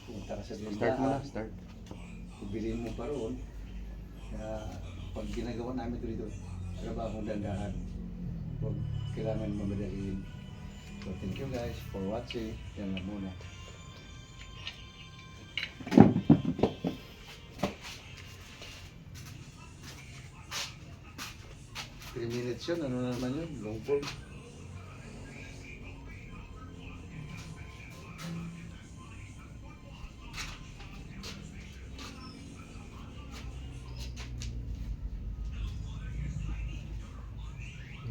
Punta ka sa Start mo na, start. Bilhin mo pa roon. Kaya pag ginagawa namin ito dito, trabaho dandahan. Huwag kailangan mamadaliin. So thank you guys for watching. Yan lang muna. 3 minutes yun, ano na naman yun? Long form.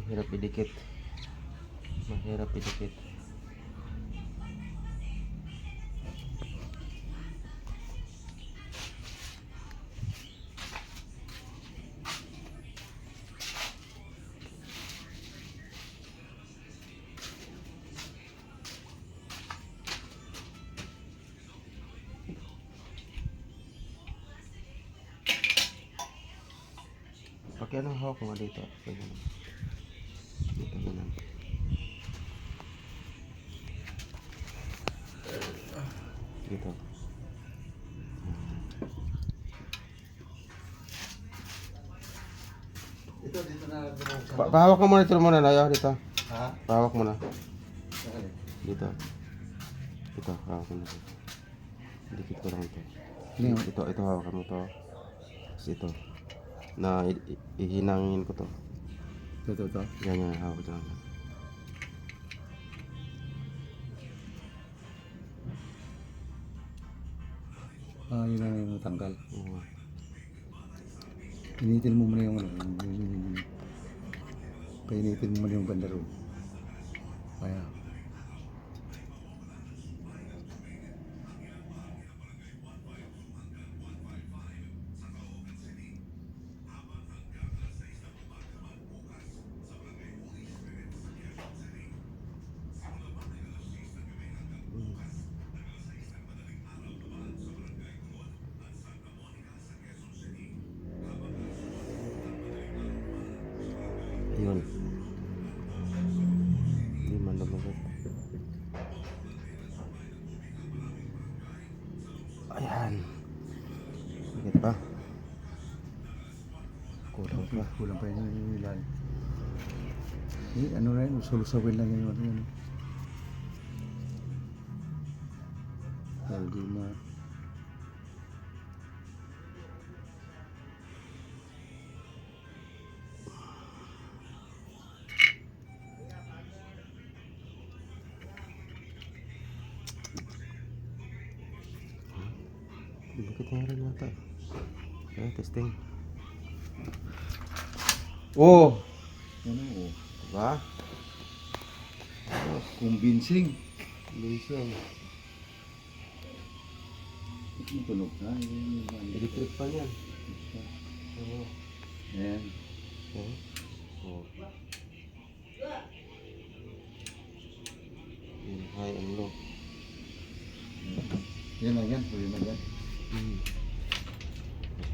Mahirap idikit. Mahirap idikit. Pakai ano hawak mo dito. Dito mo lang. Dito. Dito na Pahawak mo muna ito muna, Layo. Dito. Ha? Pahawak mo na. Sakali. Dito. Ito, hawak mo na. Dikit ko lang ito. Ano? Ito hawakan mo to. Tapos ito. Na ihinangin ko to. Ito. Ganyan, hawak lang. Ah, yun na yung tanggal. Oo. Initin mo muna yung ano. Painitin mo muna yung banda roon. Kaya. Ayun. Hindi man lumagot. Ayan. Bakit pa? Kulang pa. Kulang pa yun yung ilalim. Eh, ano na yun? Sulusawin lang yun. Ano yun? Dahil di ma... Bakit nga rin nata? Okay, testing. Oh! Ano? Oh. Diba? Convincing. Minsan. Ito tunog na. Electric pa yan. Oo. Ayan. Oo. Oo. Yung high and low. Yan lang yan. Pwede na yan.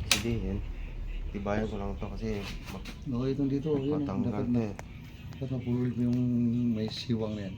Sabihin, tibayan ko lang ito kasi Okay, itong dito. Yan. matanggal Dapat ito na. eh. Dapat mapulol mo yung may siwang na yan.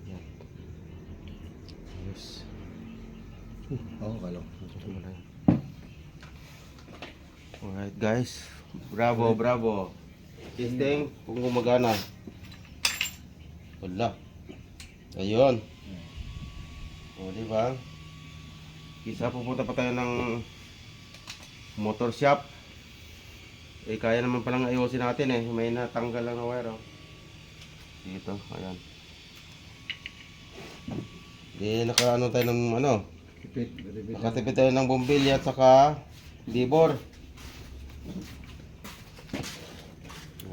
Yan. Ayos. Oo, kalo. Ito mo lang. Alright guys. Bravo. Testing kung gumagana. Wala. Ayun. O, diba? Isa pupunta pa tayo ng motor shop. Eh, kaya naman palang ayusin natin eh. May natanggal lang na wire. Oh. Dito, ayan. Di nakaano tayo ng ano. Repeat. Nakatipid tayo ng bumbilya at saka libor.